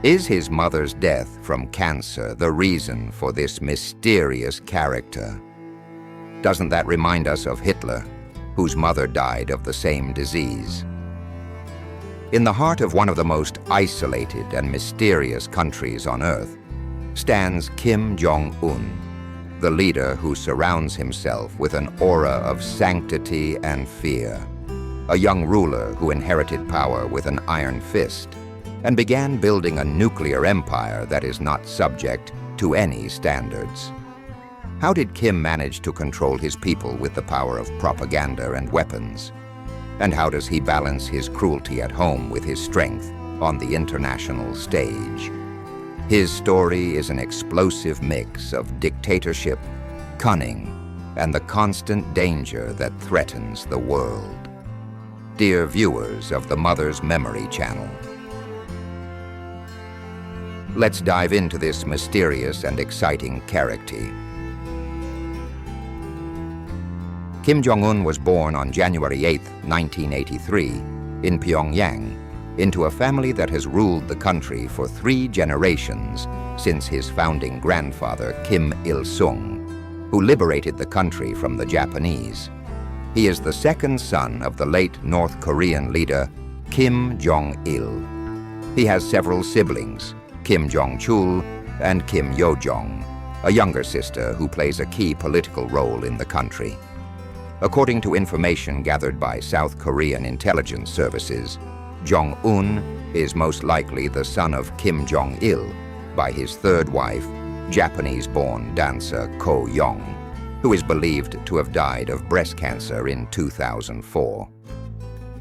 Is his mother's death from cancer the reason for this mysterious character? Doesn't that remind us of Hitler, whose mother died of the same disease? In the heart of one of the most isolated and mysterious countries on Earth stands Kim Jong Un, the leader who surrounds himself with an aura of sanctity and fear, a young ruler who inherited power with an iron fist and began building a nuclear empire that is not subject to any standards. How did Kim manage to control his people with the power of propaganda and weapons? And how does he balance his cruelty at home with his strength on the international stage? His story is an explosive mix of dictatorship, cunning, and the constant danger that threatens the world. Dear viewers of the Mother's Memory channel, let's dive into this mysterious and exciting character. Kim Jong Un was born on January 8, 1983, in Pyongyang, into a family that has ruled the country for 3 generations since his founding grandfather, Kim Il-sung, who liberated the country from the Japanese. He is the second son of the late North Korean leader, Kim Jong-il. He has several siblings, Kim Jong-chul and Kim Yo-jong, a younger sister who plays a key political role in the country. According to information gathered by South Korean intelligence services, Jong-un is most likely the son of Kim Jong-il by his third wife, Japanese-born dancer Ko Young, who is believed to have died of breast cancer in 2004.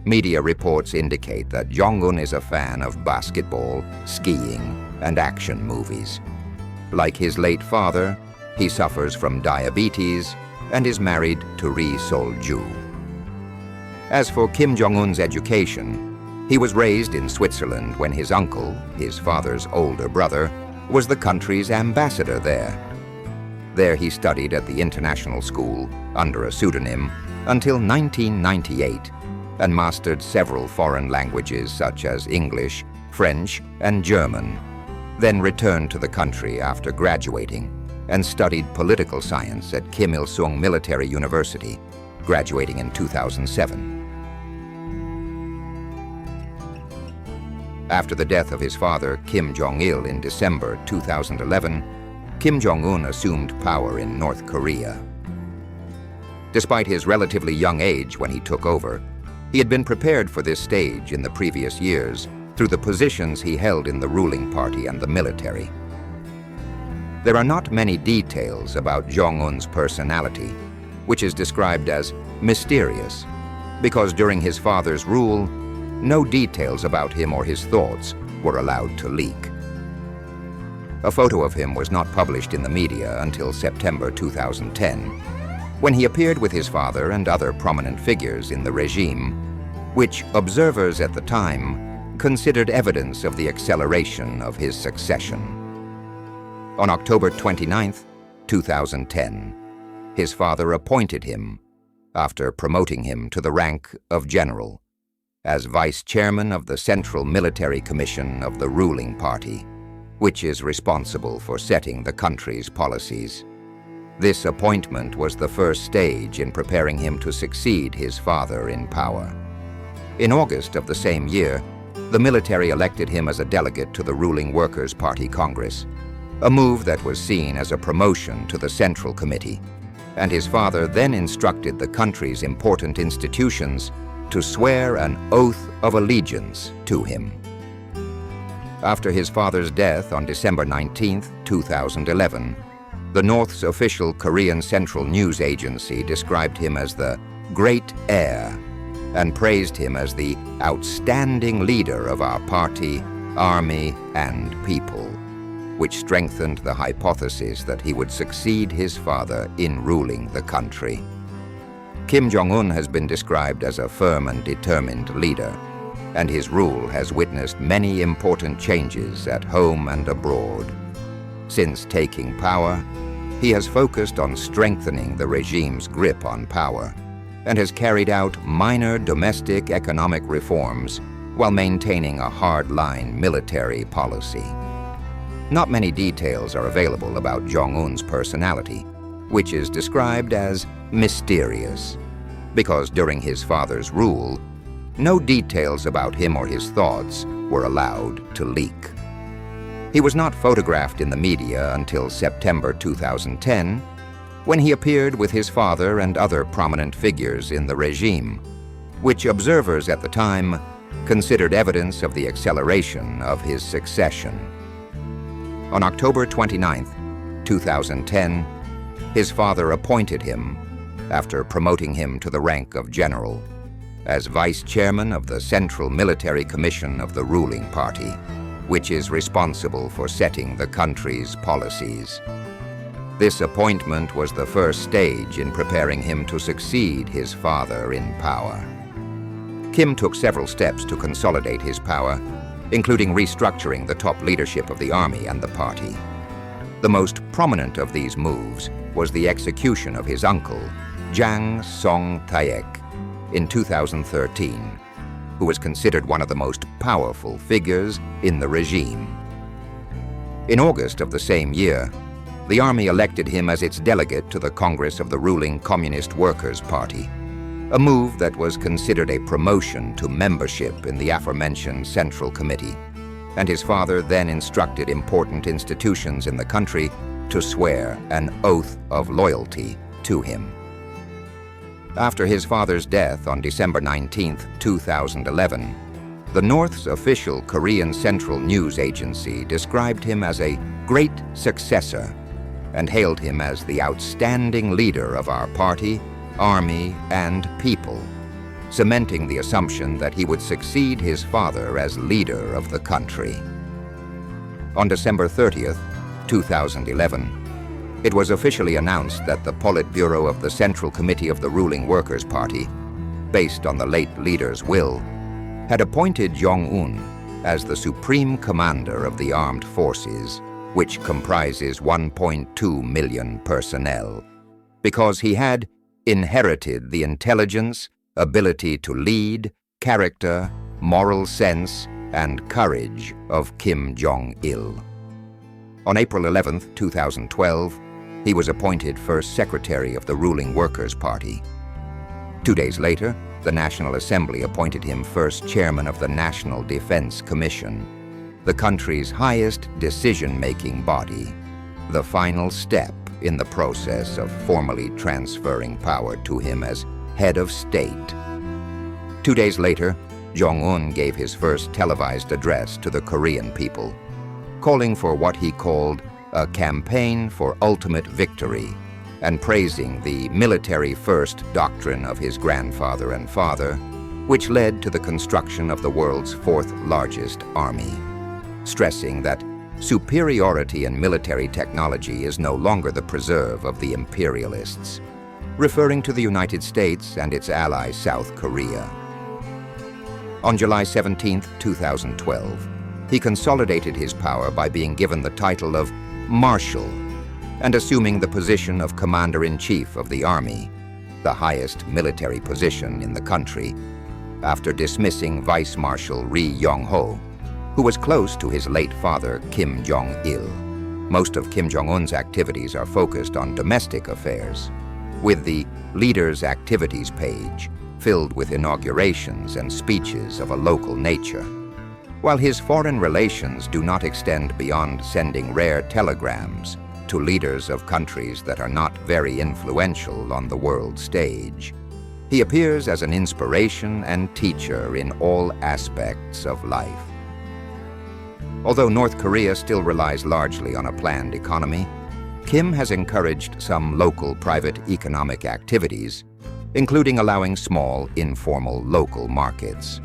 Media reports indicate that Jong-un is a fan of basketball, skiing, and action movies. Like his late father, he suffers from diabetes and is married to Ri Sol-ju. As for Kim Jong-un's education, he was raised in Switzerland when his uncle, his father's older brother, was the country's ambassador there. There he studied at the international school under a pseudonym until 1998 and mastered several foreign languages such as English, French, and German, then returned to the country after graduating and studied political science at Kim Il-sung Military University, graduating in 2007. After the death of his father, Kim Jong-il, in December 2011, Kim Jong-un assumed power in North Korea. Despite his relatively young age when he took over, he had been prepared for this stage in the previous years through the positions he held in the ruling party and the military. There are not many details about Jong-un's personality, which is described as mysterious, because during his father's rule, no details about him or his thoughts were allowed to leak. A photo of him was not published in the media until September 2010, when he appeared with his father and other prominent figures in the regime, which observers at the time considered evidence of the acceleration of his succession. On October 29, 2010, his father appointed him, after promoting him to the rank of general, as vice chairman of the Central Military Commission of the ruling party, which is responsible for setting the country's policies. This appointment was the first stage in preparing him to succeed his father in power. In August of the same year, the military elected him as a delegate to the ruling Workers' Party Congress, a move that was seen as a promotion to the Central Committee, and his father then instructed the country's important institutions to swear an oath of allegiance to him. After his father's death on December 19, 2011, the North's official Korean Central News Agency described him as the Great Heir and praised him as the outstanding leader of our party, army, and people, which strengthened the hypothesis that he would succeed his father in ruling the country. Kim Jong-un has been described as a firm and determined leader, and his rule has witnessed many important changes at home and abroad. Since taking power, he has focused on strengthening the regime's grip on power and has carried out minor domestic economic reforms while maintaining a hard-line military policy. Not many details are available about Jong-un's personality, which is described as mysterious, because during his father's rule, no details about him or his thoughts were allowed to leak. He was not photographed in the media until September 2010, when he appeared with his father and other prominent figures in the regime, which observers at the time considered evidence of the acceleration of his succession. On October 29, 2010, his father appointed him, after promoting him to the rank of general, as vice chairman of the Central Military Commission of the ruling party, which is responsible for setting the country's policies. This appointment was the first stage in preparing him to succeed his father in power. Kim took several steps to consolidate his power, including restructuring the top leadership of the army and the party. The most prominent of these moves was the execution of his uncle, Jang Song-taek, in 2013, who was considered one of the most powerful figures in the regime. In August of the same year, the army elected him as its delegate to the Congress of the ruling Communist Workers' Party, a move that was considered a promotion to membership in the aforementioned Central Committee, and his father then instructed important institutions in the country to swear an oath of loyalty to him. After his father's death on December 19, 2011, the North's official Korean Central News Agency described him as a great successor and hailed him as the outstanding leader of our party, army, and people, cementing the assumption that he would succeed his father as leader of the country. On December 30, 2011, it was officially announced that the Politburo of the Central Committee of the ruling Workers' Party, based on the late leader's will, had appointed Jong-un as the supreme commander of the armed forces, which comprises 1.2 million personnel, because he had inherited the intelligence, ability to lead, character, moral sense, and courage of Kim Jong-il. On April 11, 2012, he was appointed first secretary of the ruling Workers' Party. 2 days later, the National Assembly appointed him first chairman of the National Defense Commission, the country's highest decision-making body, the final step in the process of formally transferring power to him as head of state. 2 days later, Jong-un gave his first televised address to the Korean people, calling for what he called a campaign for ultimate victory and praising the military-first doctrine of his grandfather and father, which led to the construction of the world's fourth largest army, stressing that superiority in military technology is no longer the preserve of the imperialists, referring to the United States and its ally South Korea. On July 17, 2012, he consolidated his power by being given the title of Marshal and assuming the position of Commander-in-Chief of the Army, the highest military position in the country, after dismissing Vice Marshal Ri Yong-ho, who was close to his late father Kim Jong-il. Most of Kim Jong-un's activities are focused on domestic affairs, with the Leaders' Activities page filled with inaugurations and speeches of a local nature, while his foreign relations do not extend beyond sending rare telegrams to leaders of countries that are not very influential on the world stage. He appears as an inspiration and teacher in all aspects of life. Although North Korea still relies largely on a planned economy, Kim has encouraged some local private economic activities, including allowing small, informal local markets.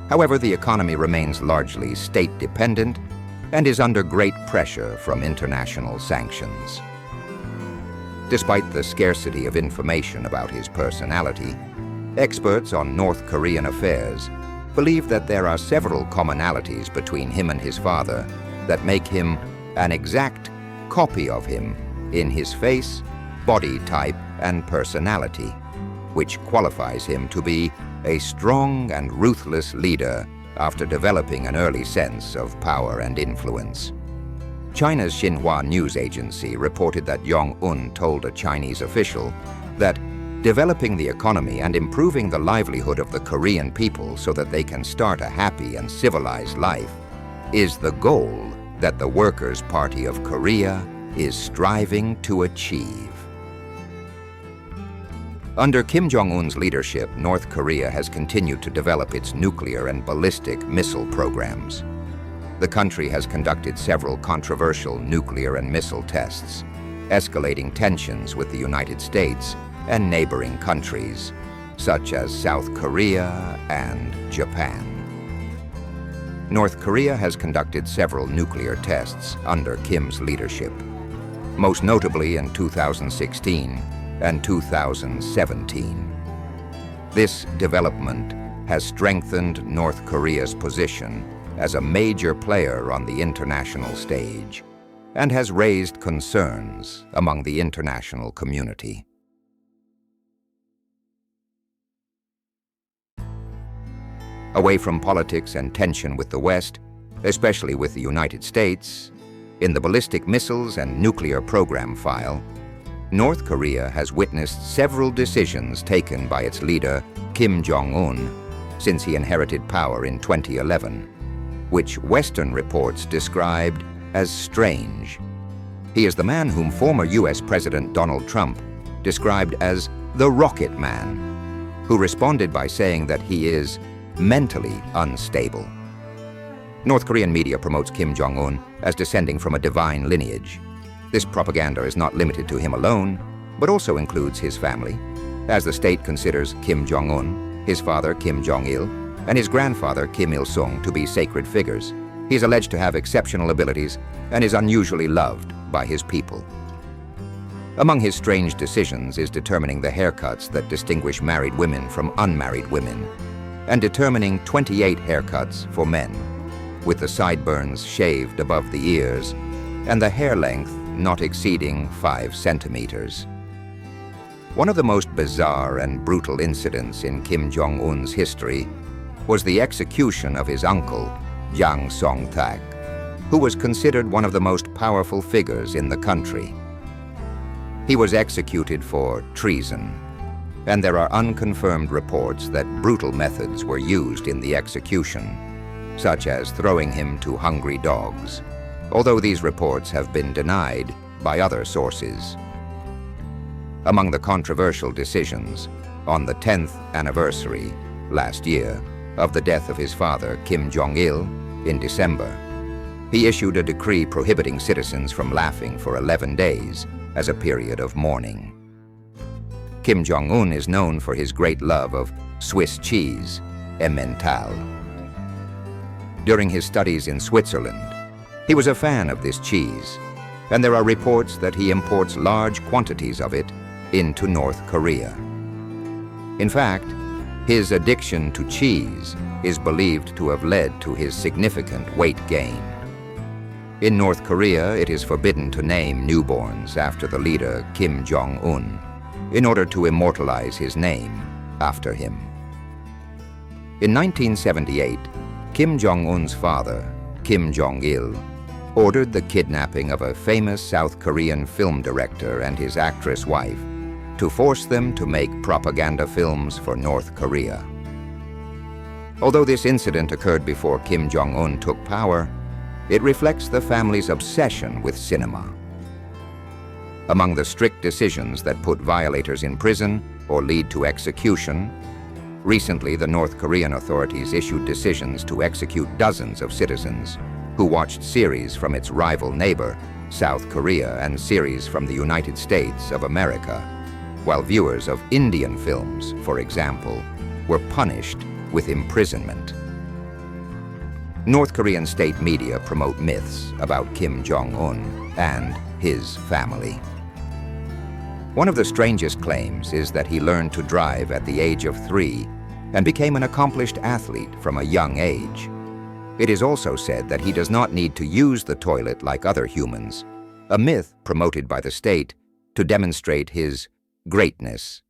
However, the economy remains largely state-dependent and is under great pressure from international sanctions. Despite the scarcity of information about his personality, experts on North Korean affairs believe that there are several commonalities between him and his father that make him an exact copy of him in his face, body type, and personality, which qualifies him to be a strong and ruthless leader after developing an early sense of power and influence. China's Xinhua news agency reported that Jong-un told a Chinese official that developing the economy and improving the livelihood of the Korean people so that they can start a happy and civilized life is the goal that the Workers' Party of Korea is striving to achieve. Under Kim Jong-un's leadership, North Korea has continued to develop its nuclear and ballistic missile programs. The country has conducted several controversial nuclear and missile tests, escalating tensions with the United States and neighboring countries, such as South Korea and Japan. North Korea has conducted several nuclear tests under Kim's leadership, most notably in 2016 and 2017. This development has strengthened North Korea's position as a major player on the international stage and has raised concerns among the international community. Away from politics and tension with the West, especially with the United States, in the ballistic missiles and nuclear program file, North Korea has witnessed several decisions taken by its leader, Kim Jong Un, since he inherited power in 2011, which Western reports described as strange. He is the man whom former US President Donald Trump described as the Rocket Man, who responded by saying that he is mentally unstable. North Korean media promotes Kim Jong Un as descending from a divine lineage. This propaganda is not limited to him alone, but also includes his family, as the state considers Kim Jong Un, his father Kim Jong-il, and his grandfather Kim Il-sung to be sacred figures. He is alleged to have exceptional abilities and is unusually loved by his people. Among his strange decisions is determining the haircuts that distinguish married women from unmarried women, and determining 28 haircuts for men, with the sideburns shaved above the ears and the hair length not exceeding 5 centimeters. One of the most bizarre and brutal incidents in Kim Jong-un's history was the execution of his uncle, Jang Song-tak, who was considered one of the most powerful figures in the country. He was executed for treason, and there are unconfirmed reports that brutal methods were used in the execution, such as throwing him to hungry dogs, although these reports have been denied by other sources. Among the controversial decisions, on the 10th anniversary, last year, of the death of his father, Kim Jong-il, in December, he issued a decree prohibiting citizens from laughing for 11 days as a period of mourning. Kim Jong-un is known for his great love of Swiss cheese, Emmental. During his studies in Switzerland, he was a fan of this cheese, and there are reports that he imports large quantities of it into North Korea. In fact, his addiction to cheese is believed to have led to his significant weight gain. In North Korea, it is forbidden to name newborns after the leader Kim Jong-un, in order to immortalize his name after him. In 1978, Kim Jong-un's father, Kim Jong-il, ordered the kidnapping of a famous South Korean film director and his actress wife to force them to make propaganda films for North Korea. Although this incident occurred before Kim Jong-un took power, it reflects the family's obsession with cinema. Among the strict decisions that put violators in prison or lead to execution, recently the North Korean authorities issued decisions to execute dozens of citizens who watched series from its rival neighbor, South Korea, and series from the United States of America, while viewers of Indian films, for example, were punished with imprisonment. North Korean state media promote myths about Kim Jong-un and his family. One of the strangest claims is that he learned to drive at the age of 3 and became an accomplished athlete from a young age. It is also said that he does not need to use the toilet like other humans, a myth promoted by the state to demonstrate his greatness.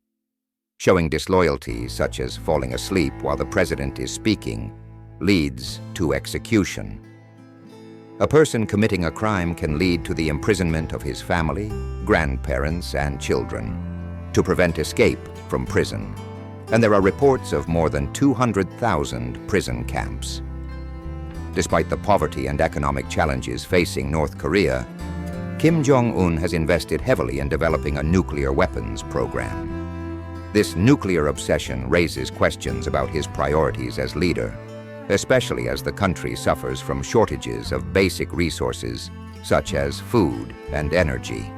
Showing disloyalty, such as falling asleep while the president is speaking, leads to execution. A person committing a crime can lead to the imprisonment of his family, grandparents, and children to prevent escape from prison. And there are reports of more than 200,000 prison camps. Despite the poverty and economic challenges facing North Korea, Kim Jong Un has invested heavily in developing a nuclear weapons program. This nuclear obsession raises questions about his priorities as leader, especially as the country suffers from shortages of basic resources such as food and energy.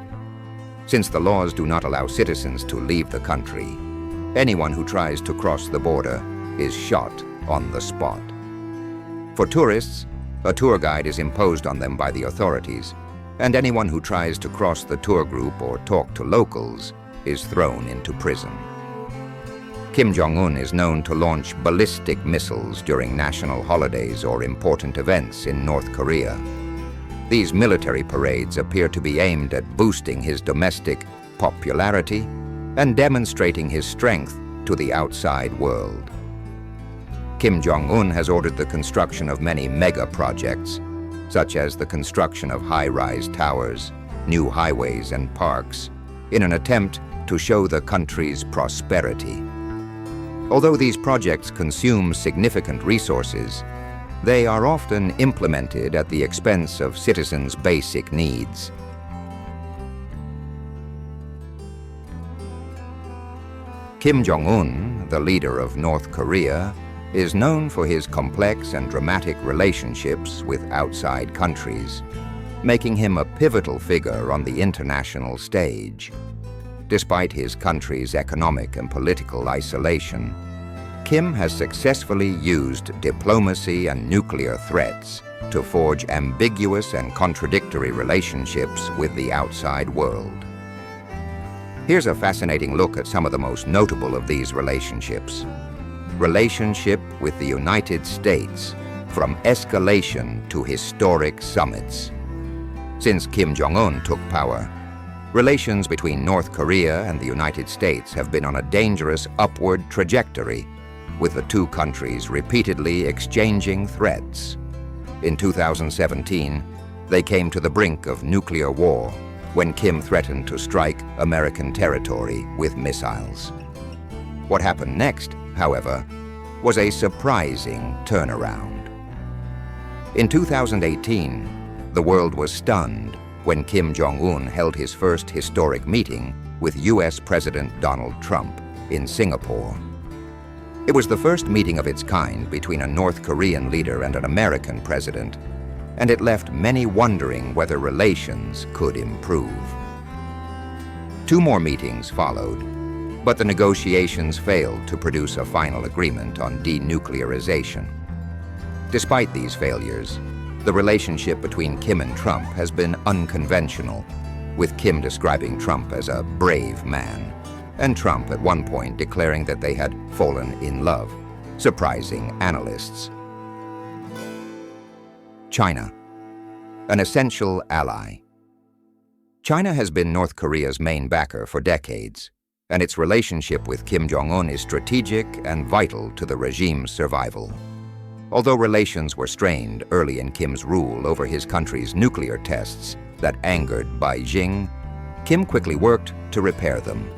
Since the laws do not allow citizens to leave the country, anyone who tries to cross the border is shot on the spot. For tourists, a tour guide is imposed on them by the authorities, and anyone who tries to cross the tour group or talk to locals is thrown into prison. Kim Jong Un is known to launch ballistic missiles during national holidays or important events in North Korea. These military parades appear to be aimed at boosting his domestic popularity and demonstrating his strength to the outside world. Kim Jong Un has ordered the construction of many mega projects, such as the construction of high-rise towers, new highways and parks, in an attempt to show the country's prosperity. Although these projects consume significant resources, they are often implemented at the expense of citizens' basic needs. Kim Jong Un, the leader of North Korea, is known for his complex and dramatic relationships with outside countries, making him a pivotal figure on the international stage. Despite his country's economic and political isolation, Kim has successfully used diplomacy and nuclear threats to forge ambiguous and contradictory relationships with the outside world. Here's a fascinating look at some of the most notable of these relationships. Relationship with the United States, from escalation to historic summits. Since Kim Jong Un took power, relations between North Korea and the United States have been on a dangerous upward trajectory, with the two countries repeatedly exchanging threats. In 2017, they came to the brink of nuclear war when Kim threatened to strike American territory with missiles. What happened next, however, was a surprising turnaround. In 2018, the world was stunned when Kim Jong Un held his first historic meeting with US President Donald Trump in Singapore. It was the first meeting of its kind between a North Korean leader and an American president, and it left many wondering whether relations could improve. Two more meetings followed, but the negotiations failed to produce a final agreement on denuclearization. Despite these failures, the relationship between Kim and Trump has been unconventional, with Kim describing Trump as a brave man, and Trump at one point declaring that they had fallen in love, surprising analysts. China, an essential ally. China has been North Korea's main backer for decades, and its relationship with Kim Jong Un is strategic and vital to the regime's survival. Although relations were strained early in Kim's rule over his country's nuclear tests that angered Beijing, Kim quickly worked to repair them.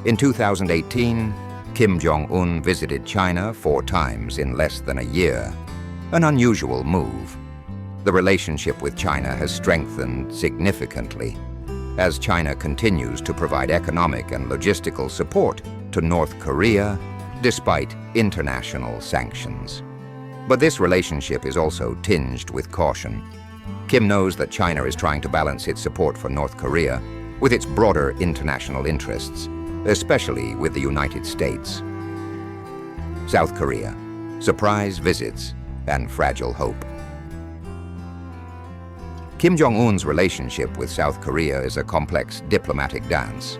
In 2018, Kim Jong Un visited China 4 times in less than a year, an unusual move. The relationship with China has strengthened significantly as China continues to provide economic and logistical support to North Korea despite international sanctions. But this relationship is also tinged with caution. Kim knows that China is trying to balance its support for North Korea with its broader international interests, especially with the United States. South Korea, surprise visits and fragile hope. Kim Jong-un's relationship with South Korea is a complex diplomatic dance.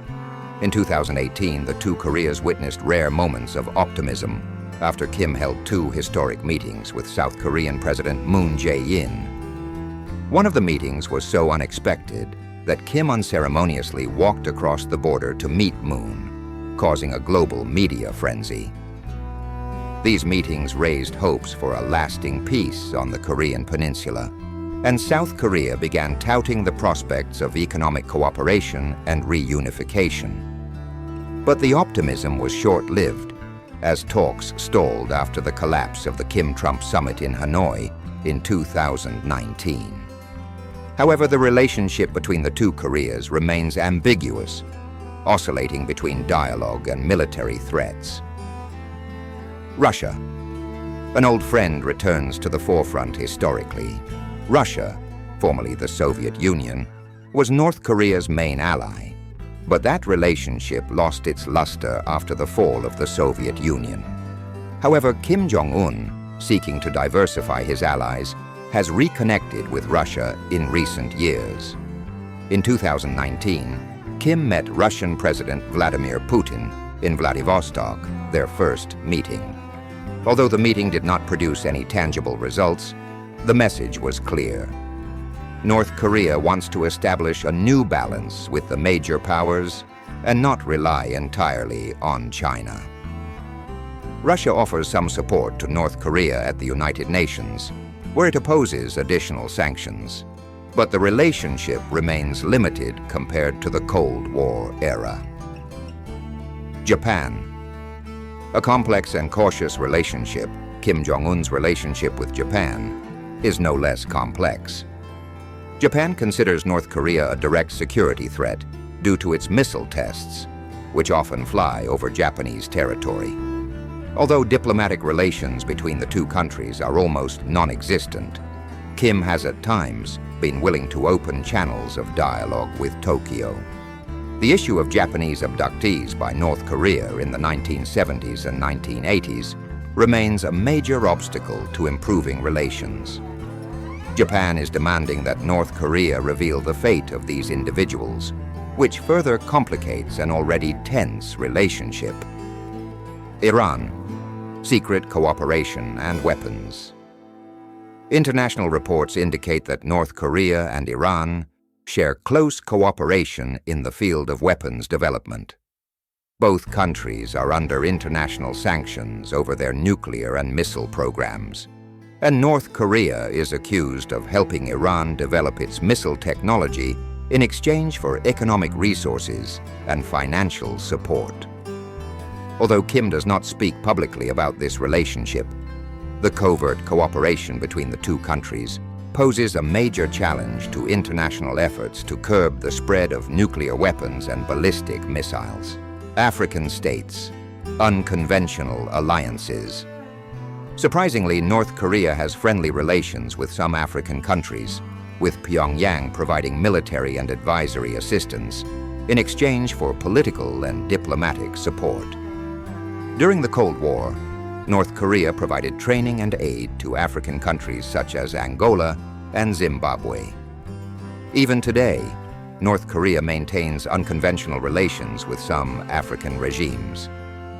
In 2018, the two Koreas witnessed rare moments of optimism after Kim held 2 historic meetings with South Korean President Moon Jae-in. One of the meetings was so unexpected that Kim unceremoniously walked across the border to meet Moon, causing a global media frenzy. These meetings raised hopes for a lasting peace on the Korean peninsula, and South Korea began touting the prospects of economic cooperation and reunification. But the optimism was short-lived, as talks stalled after the collapse of the Kim-Trump summit in Hanoi in 2019. However, the relationship between the two Koreas remains ambiguous, oscillating between dialogue and military threats. Russia. An old friend returns to the forefront historically. Russia, formerly the Soviet Union, was North Korea's main ally, but that relationship lost its luster after the fall of the Soviet Union. However, Kim Jong Un, seeking to diversify his allies, has reconnected with Russia in recent years. In 2019, Kim met Russian President Vladimir Putin in Vladivostok, their first meeting. Although the meeting did not produce any tangible results, the message was clear. North Korea wants to establish a new balance with the major powers and not rely entirely on China. Russia offers some support to North Korea at the United Nations, where it opposes additional sanctions, but the relationship remains limited compared to the Cold War era. Japan. A complex and cautious relationship, Kim Jong Un's relationship with Japan, is no less complex. Japan considers North Korea a direct security threat due to its missile tests, which often fly over Japanese territory. Although diplomatic relations between the two countries are almost non-existent, Kim has at times been willing to open channels of dialogue with Tokyo. The issue of Japanese abductees by North Korea in the 1970s and 1980s remains a major obstacle to improving relations. Japan is demanding that North Korea reveal the fate of these individuals, which further complicates an already tense relationship. Iran. Secret cooperation and weapons. International reports indicate that North Korea and Iran share close cooperation in the field of weapons development. Both countries are under international sanctions over their nuclear and missile programs, and North Korea is accused of helping Iran develop its missile technology in exchange for economic resources and financial support. Although Kim does not speak publicly about this relationship, the covert cooperation between the two countries poses a major challenge to international efforts to curb the spread of nuclear weapons and ballistic missiles. African states, unconventional alliances. Surprisingly, North Korea has friendly relations with some African countries, with Pyongyang providing military and advisory assistance in exchange for political and diplomatic support. During the Cold War, North Korea provided training and aid to African countries such as Angola and Zimbabwe. Even today, North Korea maintains unconventional relations with some African regimes,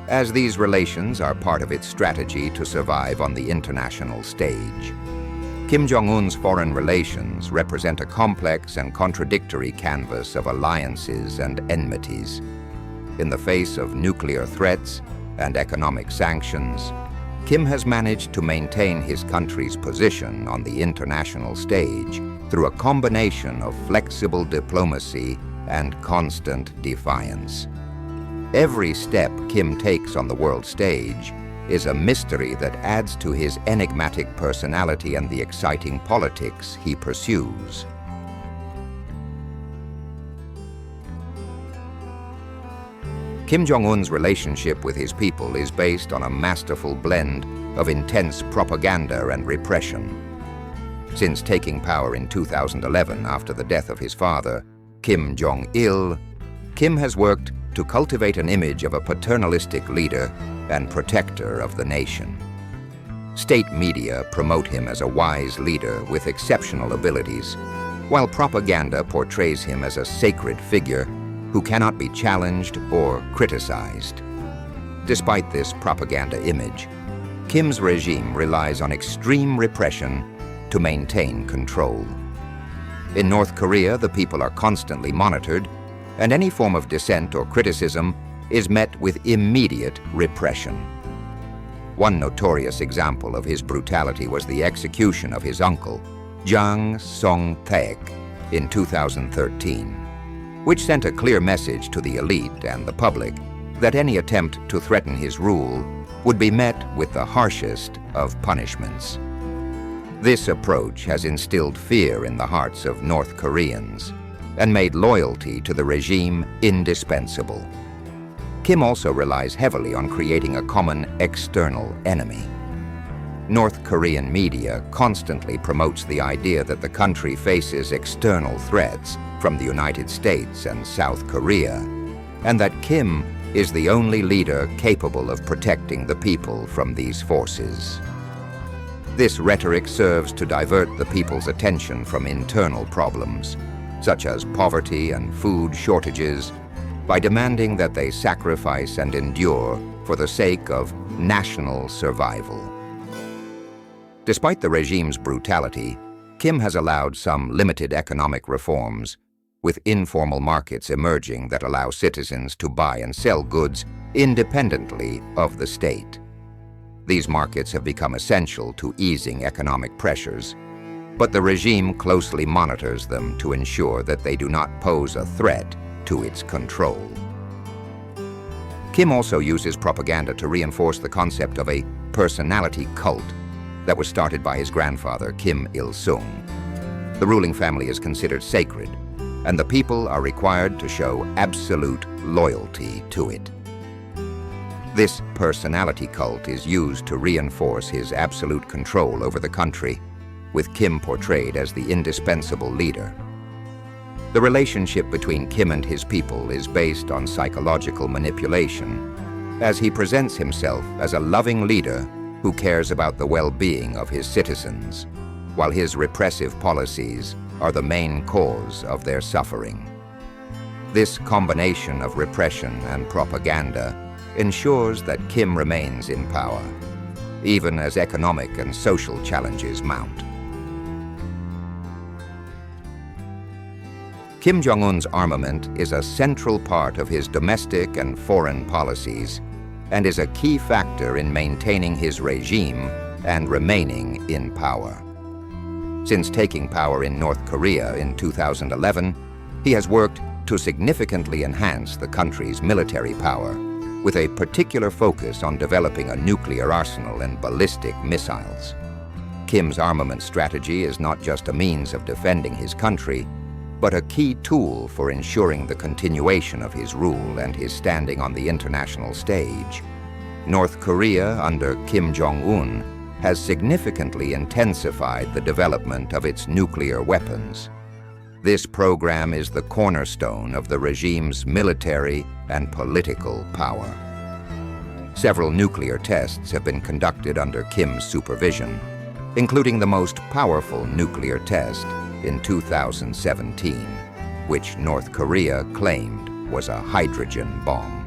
as these relations are part of its strategy to survive on the international stage. Kim Jong Un's foreign relations represent a complex and contradictory canvas of alliances and enmities. In the face of nuclear threats and economic sanctions, Kim has managed to maintain his country's position on the international stage through a combination of flexible diplomacy and constant defiance. Every step Kim takes on the world stage is a mystery that adds to his enigmatic personality and the exciting politics he pursues. Kim Jong Un's relationship with his people is based on a masterful blend of intense propaganda and repression. Since taking power in 2011 after the death of his father, Kim Jong Il, Kim has worked to cultivate an image of a paternalistic leader and protector of the nation. State media promote him as a wise leader with exceptional abilities, while propaganda portrays him as a sacred figure who cannot be challenged or criticized. Despite this propaganda image, Kim's regime relies on extreme repression to maintain control. In North Korea, the people are constantly monitored, and any form of dissent or criticism is met with immediate repression. One notorious example of his brutality was the execution of his uncle, Jang Song-taek, in 2013, which sent a clear message to the elite and the public that any attempt to threaten his rule would be met with the harshest of punishments. This approach has instilled fear in the hearts of North Koreans and made loyalty to the regime indispensable. Kim also relies heavily on creating a common external enemy. North Korean media constantly promotes the idea that the country faces external threats from the United States and South Korea, and that Kim is the only leader capable of protecting the people from these forces. This rhetoric serves to divert the people's attention from internal problems, such as poverty and food shortages, by demanding that they sacrifice and endure for the sake of national survival. Despite the regime's brutality, Kim has allowed some limited economic reforms, with informal markets emerging that allow citizens to buy and sell goods independently of the state. These markets have become essential to easing economic pressures, but the regime closely monitors them to ensure that they do not pose a threat to its control. Kim also uses propaganda to reinforce the concept of a personality cult that was started by his grandfather, Kim Il-sung. The ruling family is considered sacred, and the people are required to show absolute loyalty to it. This personality cult is used to reinforce his absolute control over the country, with Kim portrayed as the indispensable leader. The relationship between Kim and his people is based on psychological manipulation, as he presents himself as a loving leader who cares about the well-being of his citizens, while his repressive policies are the main cause of their suffering. This combination of repression and propaganda ensures that Kim remains in power, even as economic and social challenges mount. Kim Jong Un's armament is a central part of his domestic and foreign policies, and is a key factor in maintaining his regime and remaining in power. Since taking power in North Korea in 2011, he has worked to significantly enhance the country's military power, with a particular focus on developing a nuclear arsenal and ballistic missiles. Kim's armament strategy is not just a means of defending his country, but a key tool for ensuring the continuation of his rule and his standing on the international stage. North Korea, under Kim Jong Un, has significantly intensified the development of its nuclear weapons. This program is the cornerstone of the regime's military and political power. Several nuclear tests have been conducted under Kim's supervision, including the most powerful nuclear test in 2017, which North Korea claimed was a hydrogen bomb.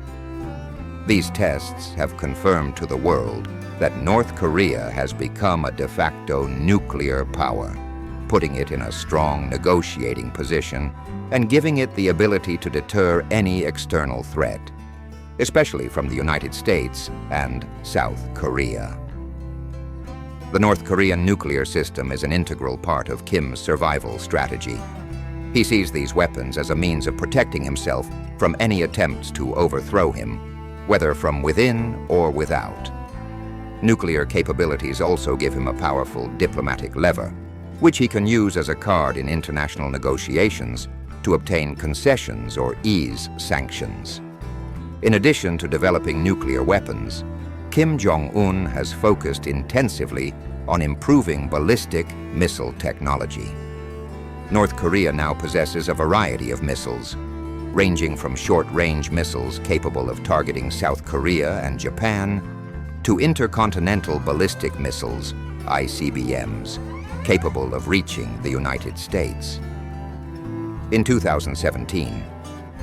These tests have confirmed to the world that North Korea has become a de facto nuclear power, putting it in a strong negotiating position and giving it the ability to deter any external threat, especially from the United States and South Korea. The North Korean nuclear system is an integral part of Kim's survival strategy. He sees these weapons as a means of protecting himself from any attempts to overthrow him, whether from within or without. Nuclear capabilities also give him a powerful diplomatic lever, which he can use as a card in international negotiations to obtain concessions or ease sanctions. In addition to developing nuclear weapons, Kim Jong Un has focused intensively on improving ballistic missile technology. North Korea now possesses a variety of missiles, ranging from short-range missiles capable of targeting South Korea and Japan, to intercontinental ballistic missiles, ICBMs, capable of reaching the United States. In 2017,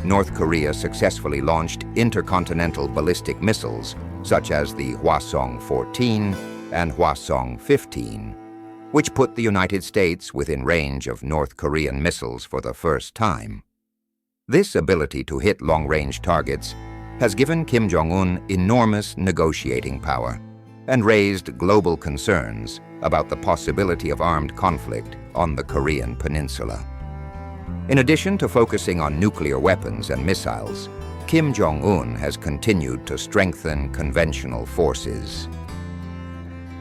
North Korea successfully launched intercontinental ballistic missiles such as the Hwasong-14 and Hwasong-15, which put the United States within range of North Korean missiles for the first time. This ability to hit long-range targets has given Kim Jong Un enormous negotiating power, and raised global concerns about the possibility of armed conflict on the Korean Peninsula. In addition to focusing on nuclear weapons and missiles, Kim Jong Un has continued to strengthen conventional forces.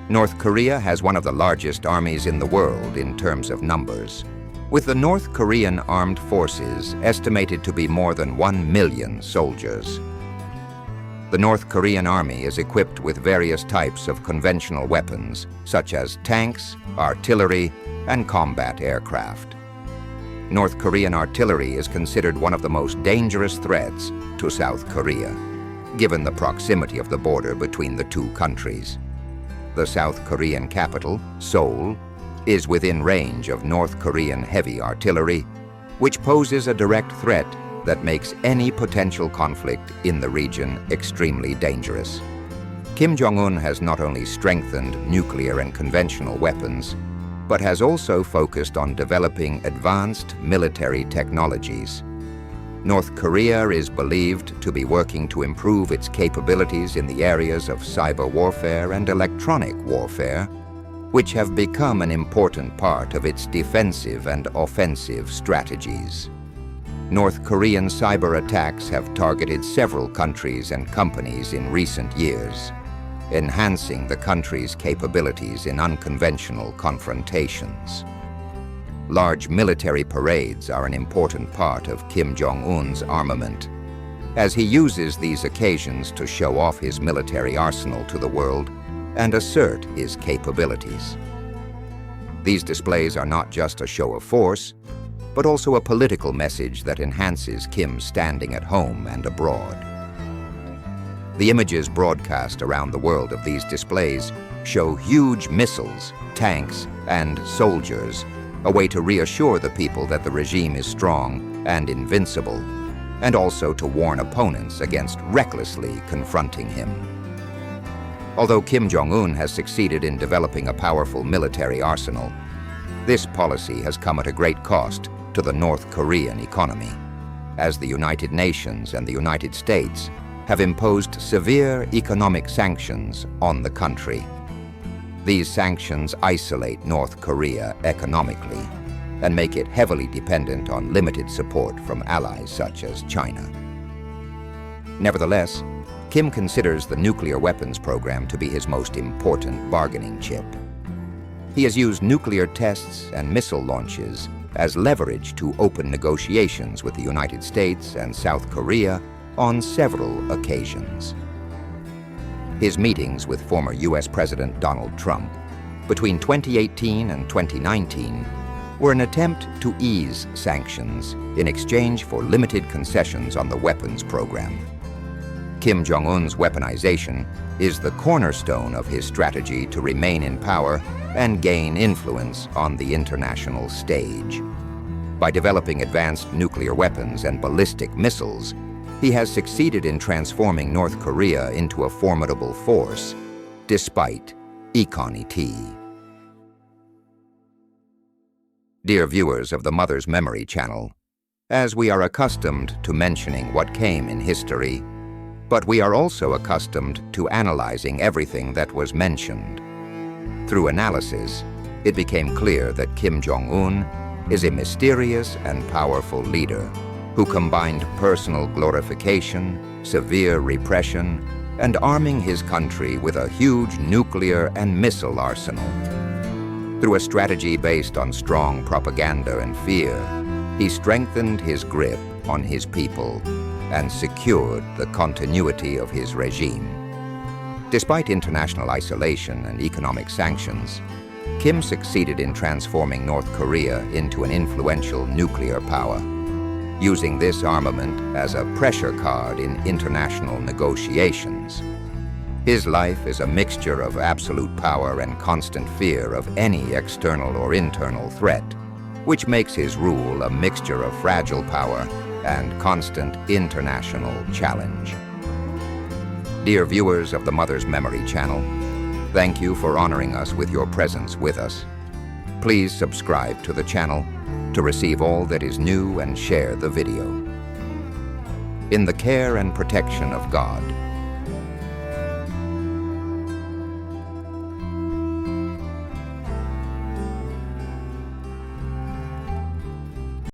North Korea has one of the largest armies in the world in terms of numbers, with the North Korean armed forces estimated to be more than 1 million soldiers. The North Korean army is equipped with various types of conventional weapons, such as tanks, artillery, and combat aircraft. North Korean artillery is considered one of the most dangerous threats to South Korea, given the proximity of the border between the two countries. The South Korean capital, Seoul, is within range of North Korean heavy artillery, which poses a direct threat that makes any potential conflict in the region extremely dangerous. Kim Jong Un has not only strengthened nuclear and conventional weapons, but has also focused on developing advanced military technologies. North Korea is believed to be working to improve its capabilities in the areas of cyber warfare and electronic warfare, which have become an important part of its defensive and offensive strategies. North Korean cyber attacks have targeted several countries and companies in recent years, enhancing the country's capabilities in unconventional confrontations. Large military parades are an important part of Kim Jong Un's armament, as he uses these occasions to show off his military arsenal to the world and assert his capabilities. These displays are not just a show of force, but also a political message that enhances Kim's standing at home and abroad. The images broadcast around the world of these displays show huge missiles, tanks, and soldiers, a way to reassure the people that the regime is strong and invincible, and also to warn opponents against recklessly confronting him. Although Kim Jong Un has succeeded in developing a powerful military arsenal, this policy has come at a great cost to the North Korean economy, as the United Nations and the United States have imposed severe economic sanctions on the country. These sanctions isolate North Korea economically and make it heavily dependent on limited support from allies such as China. Nevertheless, Kim considers the nuclear weapons program to be his most important bargaining chip. He has used nuclear tests and missile launches as leverage to open negotiations with the United States and South Korea on several occasions. His meetings with former U.S. President Donald Trump between 2018 and 2019 were an attempt to ease sanctions in exchange for limited concessions on the weapons program. Kim Jong Un's weaponization is the cornerstone of his strategy to remain in power and gain influence on the international stage. By developing advanced nuclear weapons and ballistic missiles, he has succeeded in transforming North Korea into a formidable force, despite economy. Dear viewers of the Mother's Memory channel, as we are accustomed to mentioning what came in history, but we are also accustomed to analyzing everything that was mentioned. Through analysis, it became clear that Kim Jong Un is a mysterious and powerful leader who combined personal glorification, severe repression, and arming his country with a huge nuclear and missile arsenal. Through a strategy based on strong propaganda and fear, he strengthened his grip on his people and secured the continuity of his regime. Despite international isolation and economic sanctions, Kim succeeded in transforming North Korea into an influential nuclear power, using this armament as a pressure card in international negotiations. His life is a mixture of absolute power and constant fear of any external or internal threat, which makes his rule a mixture of fragile power and constant international challenge. Dear viewers of the Mother's Memory channel, thank you for honoring us with your presence with us. Please subscribe to the channel to receive all that is new and share the video. In the care and protection of God,